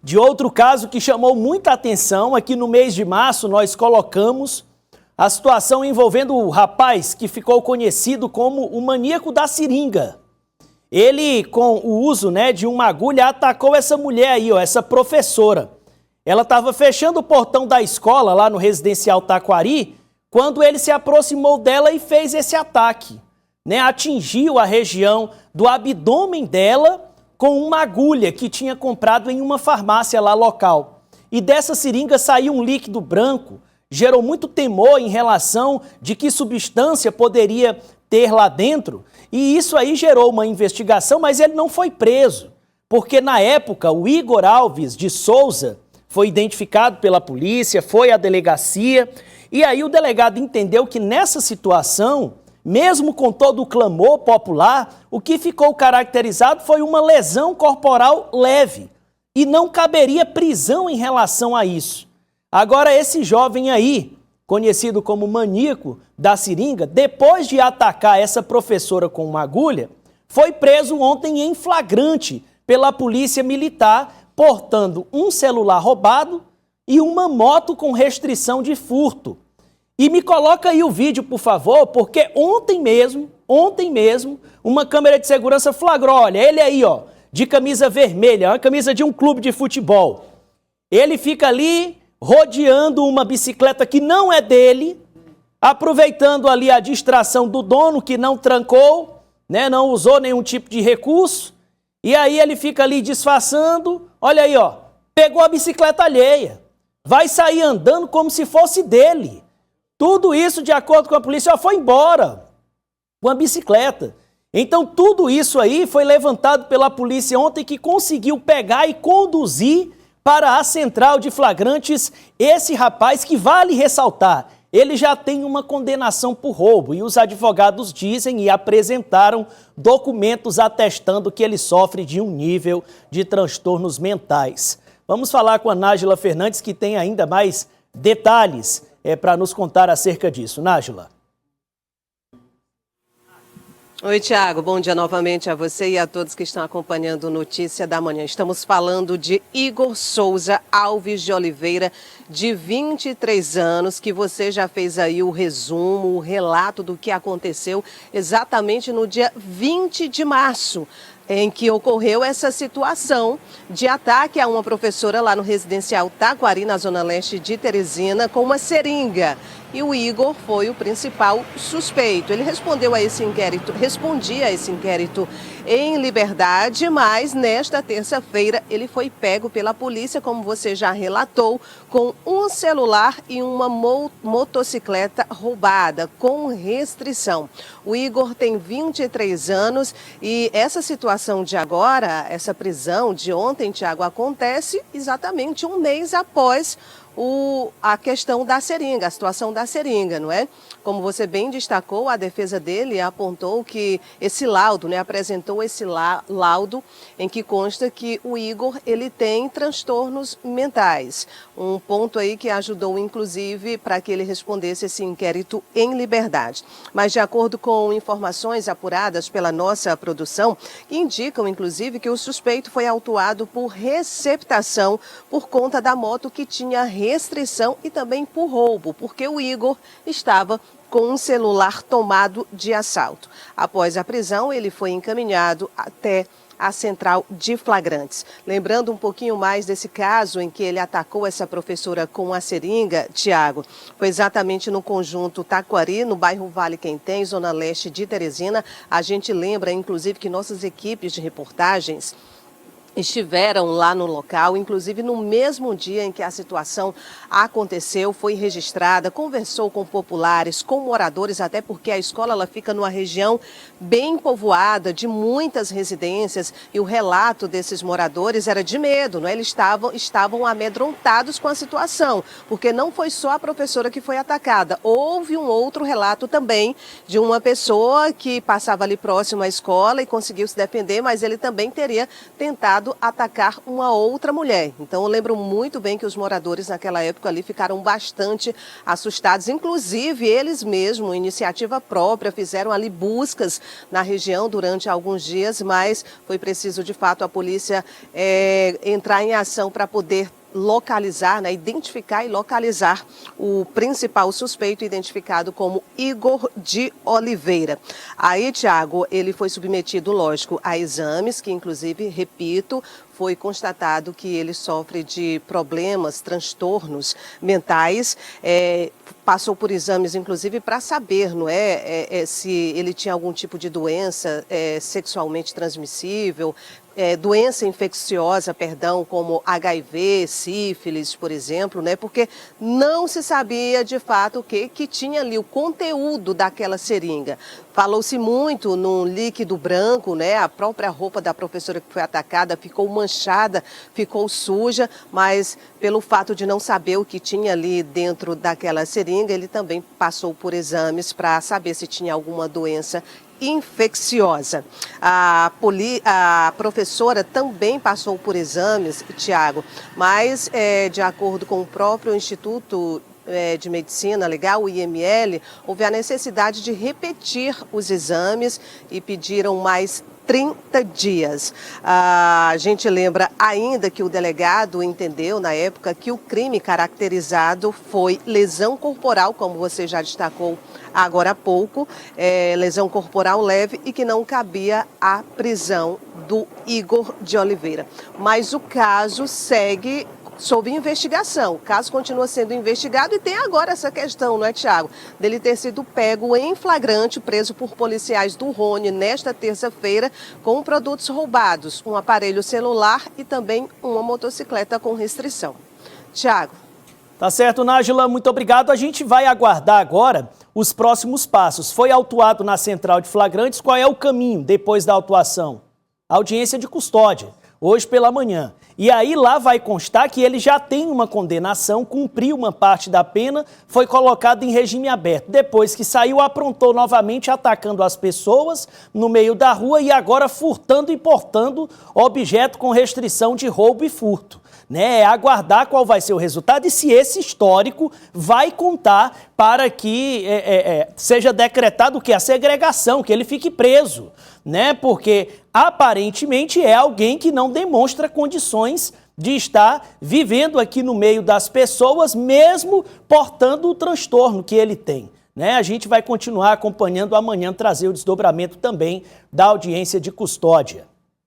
de outro caso que chamou muita atenção. Aqui no mês de março nós colocamos a situação envolvendo o rapaz que ficou conhecido como o maníaco da seringa. Ele, com o uso, de uma agulha, atacou essa mulher aí, essa professora. Ela estava fechando o portão da escola lá no residencial Taquari, quando ele se aproximou dela e fez esse ataque. Atingiu a região do abdômen dela com uma agulha que tinha comprado em uma farmácia lá local. E dessa seringa saiu um líquido branco, gerou muito temor em relação de que substância poderia ter lá dentro. E isso aí gerou uma investigação, mas ele não foi preso, porque na época o Igor Alves de Souza foi identificado pela polícia, foi à delegacia, e aí o delegado entendeu que nessa situação, mesmo com todo o clamor popular, o que ficou caracterizado foi uma lesão corporal leve e não caberia prisão em relação a isso. Agora esse jovem aí, conhecido como maníaco da seringa, depois de atacar essa professora com uma agulha, foi preso ontem em flagrante pela polícia militar, portando um celular roubado e uma moto com restrição de furto. E me coloca aí o vídeo, por favor, porque ontem mesmo, uma câmera de segurança flagrou, olha, ele aí, de camisa vermelha, uma camisa de um clube de futebol. Ele fica ali rodeando uma bicicleta que não é dele, aproveitando ali a distração do dono que não trancou, não usou nenhum tipo de recurso, e aí ele fica ali disfarçando, olha aí, pegou a bicicleta alheia, vai sair andando como se fosse dele. Tudo isso, de acordo com a polícia, foi embora com a bicicleta. Então, tudo isso aí foi levantado pela polícia ontem, que conseguiu pegar e conduzir para a central de flagrantes esse rapaz que, vale ressaltar, ele já tem uma condenação por roubo e os advogados dizem e apresentaram documentos atestando que ele sofre de um nível de transtornos mentais. Vamos falar com a Nájila Fernandes, que tem ainda mais detalhes para nos contar acerca disso. Nájila. Oi, Tiago. Bom dia novamente a você e a todos que estão acompanhando o Notícia da Manhã. Estamos falando de Igor Souza Alves de Oliveira, de 23 anos, que você já fez aí o resumo, o relato do que aconteceu exatamente no dia 20 de março. Em que ocorreu essa situação de ataque a uma professora lá no residencial Taquari, na zona leste de Teresina, com uma seringa. E o Igor foi o principal suspeito. Ele respondia a esse inquérito em liberdade, mas nesta terça-feira ele foi pego pela polícia, como você já relatou, com um celular e uma motocicleta roubada, com restrição. O Igor tem 23 anos e essa situação de agora, essa prisão de ontem, Tiago, acontece exatamente um mês após a questão da seringa, a situação da seringa, não é? Como você bem destacou, a defesa dele apontou que esse laudo, apresentou esse laudo em que consta que o Igor, ele tem transtornos mentais. Um ponto aí que ajudou, inclusive, para que ele respondesse esse inquérito em liberdade. Mas de acordo com informações apuradas pela nossa produção, que indicam, inclusive, que o suspeito foi autuado por receptação por conta da moto que tinha restrição e também por roubo, porque o Igor estava com um celular tomado de assalto. Após a prisão, ele foi encaminhado até a central de flagrantes. Lembrando um pouquinho mais desse caso em que ele atacou essa professora com a seringa, Tiago, foi exatamente no conjunto Taquari, no bairro Vale Quem Tem, zona leste de Teresina. A gente lembra, inclusive, que nossas equipes de reportagens estiveram lá no local, inclusive no mesmo dia em que a situação aconteceu, foi registrada, conversou com populares, com moradores, até porque a escola ela fica numa região bem povoada, de muitas residências, e o relato desses moradores era de medo, não é? Eles estavam amedrontados com a situação, porque não foi só a professora que foi atacada, houve um outro relato também de uma pessoa que passava ali próximo à escola e conseguiu se defender, mas ele também teria tentado tentado atacar uma outra mulher. Então eu lembro muito bem que os moradores naquela época ali ficaram bastante assustados. Inclusive eles mesmos, iniciativa própria, fizeram ali buscas na região durante alguns dias, mas foi preciso de fato a polícia entrar em ação para poder localizar, identificar e localizar o principal suspeito, identificado como Igor de Oliveira. Aí, Tiago, ele foi submetido, lógico, a exames, que inclusive, repito, foi constatado que ele sofre de problemas, transtornos mentais, passou por exames, inclusive, para saber, não se ele tinha algum tipo de doença sexualmente transmissível, doença infecciosa, como HIV, sífilis, por exemplo, porque não se sabia de fato o que tinha ali, o conteúdo daquela seringa. Falou-se muito num líquido branco, a própria roupa da professora que foi atacada ficou manchada, ficou suja, mas pelo fato de não saber o que tinha ali dentro daquela seringa, ele também passou por exames para saber se tinha alguma doença infecciosa. A professora também passou por exames, Tiago, mas de acordo com o próprio Instituto de Medicina Legal, o IML, houve a necessidade de repetir os exames e pediram mais 30 dias. A gente lembra ainda que o delegado entendeu, na época, que o crime caracterizado foi lesão corporal, como você já destacou agora há pouco, lesão corporal leve e que não cabia a prisão do Igor de Oliveira. Mas o caso segue sob investigação. O caso continua sendo investigado e tem agora essa questão, não é, Tiago? Dele ter sido pego em flagrante, preso por policiais do Rony nesta terça-feira com produtos roubados, um aparelho celular e também uma motocicleta com restrição. Tiago. Tá certo, Nájila, muito obrigado. A gente vai aguardar agora os próximos passos. Foi autuado na central de flagrantes, qual é o caminho depois da autuação? Audiência de custódia, hoje pela manhã. E aí lá vai constar que ele já tem uma condenação, cumpriu uma parte da pena, foi colocado em regime aberto. Depois que saiu, aprontou novamente, atacando as pessoas no meio da rua e agora furtando e portando objeto com restrição de roubo e furto. Aguardar qual vai ser o resultado e se esse histórico vai contar para que seja decretado o que? A segregação, que ele fique preso, porque aparentemente é alguém que não demonstra condições de estar vivendo aqui no meio das pessoas, mesmo portando o transtorno que ele tem. A gente vai continuar acompanhando amanhã, trazer o desdobramento também da audiência de custódia.